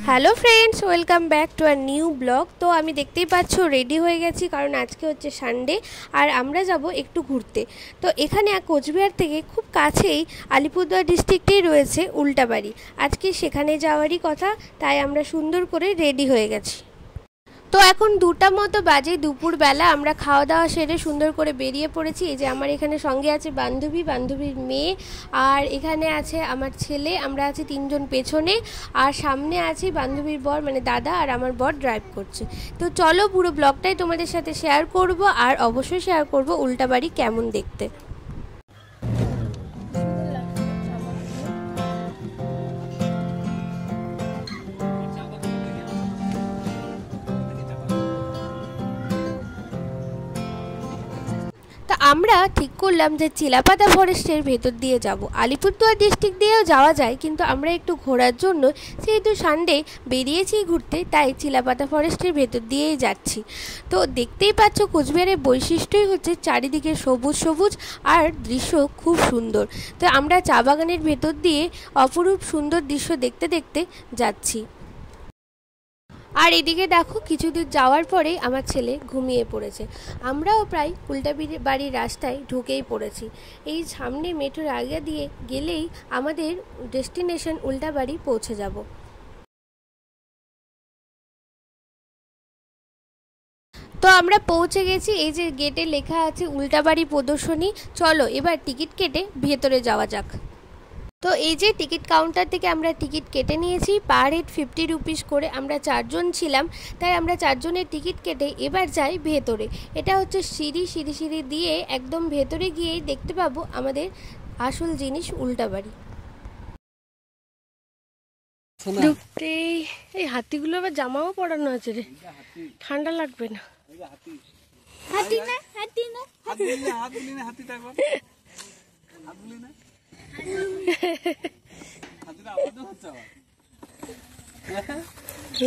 Hello friends, welcome back to a new blog. তো আমি দেখতেই পাচ্ছ রেডি হয়ে গেছি, কারণ আজকে হচ্ছে সানডে আর আমরা যাব একটু ঘুরতে। তো এখানে কোচবিহার থেকে খুব কাছেই আলিপুরদুয়ার ডিস্ট্রিক্টেই রয়েছে উল্টাবাড়ি। আজকে সেখানে যাওয়ারই কথা, তাই আমরা সুন্দর করে রেডি হয়ে গেছি। তো এখন 2টা মতো বাজে, দুপুরবেলা। আমরা খাওয়া দাওয়া সেরে সুন্দর করে বেরিয়ে পড়েছি। এই যে আমার এখানে সঙ্গে আছে বান্ধবীর মেয়ে, আর এখানে আছে আমার ছেলে। আমরা আছি 3 জন পেছনে, আর সামনে আছে বান্ধবীর বর মানে দাদা, আর আমার বর ড্রাইভ করছে। তো চলো পুরো ব্লগটাই তোমাদের সাথে শেয়ার করব, আর অবশ্যই শেয়ার করব উল্টাবাড়ি কেমন দেখতে। তা আমরা ঠিক করলাম যে চিলাপাতা ফরেস্টের ভেতর দিয়ে যাব। আলিপুরদুয়ার ডিস্ট্রিক্ট দিয়েও যাওয়া যায়, কিন্তু আমরা একটু ঘোরার জন্য, যেহেতু সানডে বেরিয়েছি ঘুরতে, তাই চিলাপাতা ফরেস্টের ভেতর দিয়েই যাচ্ছি। তো দেখতেই পাচ্ছ কোচবিহারের বৈশিষ্ট্যই হচ্ছে চারিদিকে সবুজ সবুজ, আর দৃশ্য খুব সুন্দর। তো আমরা চা বাগানের ভেতর দিয়ে অপরূপ সুন্দর দৃশ্য দেখতে দেখতে যাচ্ছি। আর এদিকে দেখো, কিছু দূর যাওয়ার পরেই আমার ছেলে ঘুমিয়ে পড়েছে। আমরাও প্রায় উল্টাবাড়ির রাস্তায় ঢুকেই পড়েছি। এই সামনে মেট্রোর আগে দিয়ে গেলেই আমাদের ডেস্টিনেশন উল্টাবাড়ি পৌঁছে যাব। তো আমরা পৌঁছে গেছি। এই যে গেটে লেখা আছে উল্টাবাড়ি প্রদর্শনী। চলো এবার টিকিট কেটে ভেতরে যাওয়া যাক। তো এই যে টিকিট কাউন্টার থেকে আমরা টিকিট কেটে নিয়েছি, পার হেড 50 রুপিস করে। আমরা 4 জন ছিলাম, তাই আমরা 4 জনের টিকিট কেটে এবার যাই ভেতরে। এটা হচ্ছে সিঁড়ি দিয়ে একদম ভেতরে গিয়েই দেখতে পাবো আমাদের আসল জিনিস উল্টাবাড়ি। ঢুকতেই এই হাতিগুলো আবার জামাও পরানো আছে রে, ঠান্ডা লাগবে না?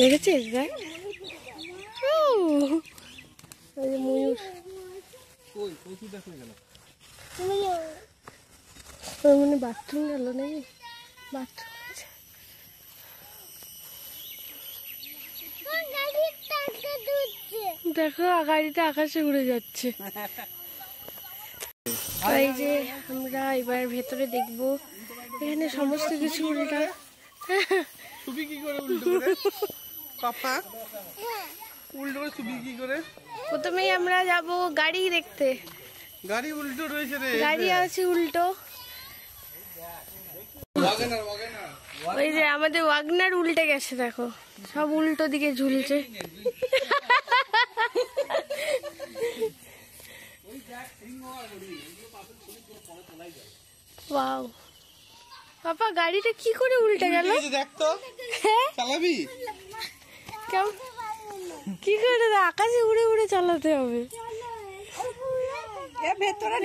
দেখেছিস দেখ, ময়ূর মানে বাথরুম গেল নাকি? বাথরুম দেখো, গাড়িটা আকাশে উড়ে যাচ্ছে। এই যে আমরা এবার ভেতরে দেখবো, এখানে সমস্ত কিছু উল্টা। প্রথমেই আমরা যাব গাড়ি দেখতে। গাড়ি উল্টো রয়েছে রে, গাড়ি আছে উল্টো। ওই যে আমাদের ওয়াগনার উল্টে গেছে, দেখো সব উল্টো দিকে ঝুলছে। ওয়াও পাপা, গাড়িটা কি করে উল্টে গেল? চালাবি কেমন, কি করে? আকাশে উড়ে উড়ে চালাতে হবে। ভেতরে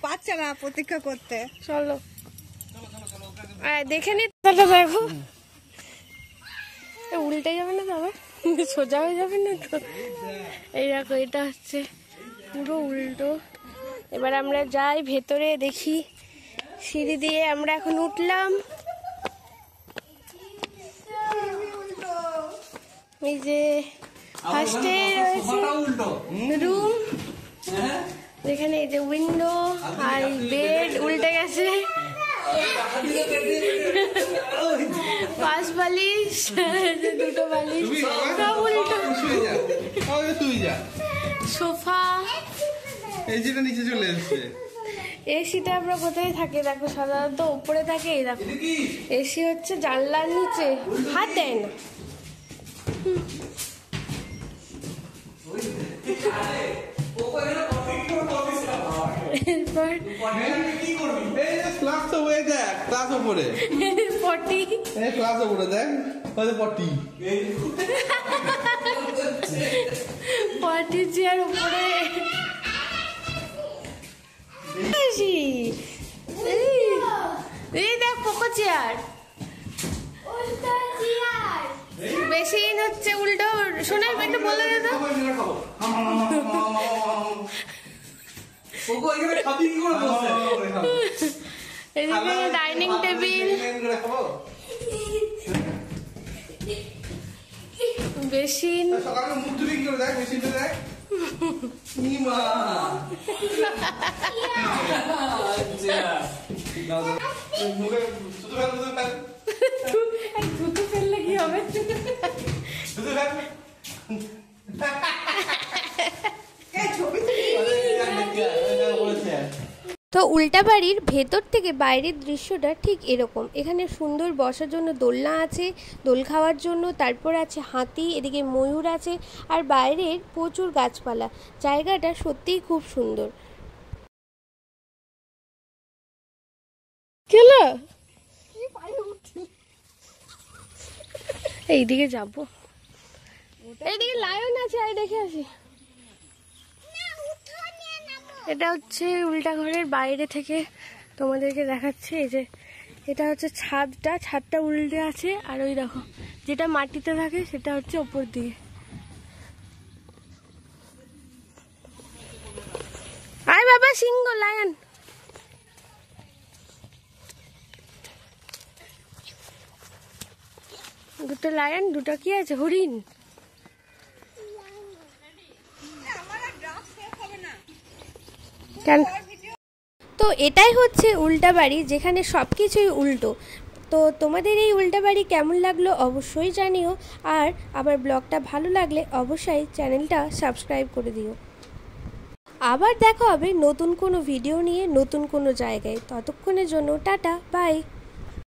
পাচ্ছে না প্রতীক্ষা করতে। চলো দেখে নি, দেখো উল্টে যাবে না, তবে সোজা হয়ে যাবে না তো। এই দেখো, এটা হচ্ছে পুরো উল্টো। এবার আমরা যাই ভেতরে, দেখি। সিঁড়ি দিয়ে আমরা এখন উঠলাম। এই যে ফার্স্টে রয়েছে রুম, যেখানে এই যে উইন্ডো আর বেড উল্টে গেছে, পাঁচ বালিশ, দুটো বালিশ সব উল্টো, সোফা, এই যেটা নিচে চলে এসেছে। এসিটা আমরা কোথায় থাকে দেখো, সাধারণত উপরে থাকে। এই দেখো, এসি হচ্ছে জানলার নিচে, হাত দেয় না। পটি চেয়ার উপরে, এই দেখ পোকো চেয়ার, বেশিন হচ্ছে উল্টো। শোনে একটু বলে দে তো। এদিকে ডাইনিং টেবিল, বেসিন সকালে মুখ ধুবি কি করে দেখ মেশিনটা দেখ ইমা আচ্ছা মুখে থুতু ফেললে কি হবে তো উল্টাবাড়ির ভেতর থেকে বাইরের দৃশ্যটা ঠিক এরকম। এখানে সুন্দর বসার জন্য দোলনা আছে, দোল খাওয়ার জন্য, তারপর আছে হাতি, এদিকে ময়ূর আছে, আর বাইরের প্রচুর গাছপালা। জায়গাটা সত্যিই খুব সুন্দর। এইদিকে যাবো, এইদিকে লায়ন আছে, আর দেখে আসি। এটা হচ্ছে উল্টা ঘরের বাইরে থেকে তোমাদেরকে দেখাচ্ছে। এই যে এটা হচ্ছে ছাদটা উল্টে আছে, আর ওই দেখো যেটা মাটিতে থাকে সেটা হচ্ছে ওপর দিকে। আয় বাবা, সিংহ লায়ন। দুটো লায়ন, দুটো কি আছে, হরিণ। তো এটাই হচ্ছে উল্টাবাড়ি, যেখানে সব কিছুই উল্টো। তো তোমাদের এই উল্টাবাড়ি কেমন লাগলো অবশ্যই জানিও, আর আমার ব্লগটা ভালো লাগলে অবশ্যই চ্যানেলটা সাবস্ক্রাইব করে দিও। আবার দেখা হবে নতুন কোনো ভিডিও নিয়ে, নতুন কোনো জায়গায়। ততক্ষণের জন্য টাটা, বাই।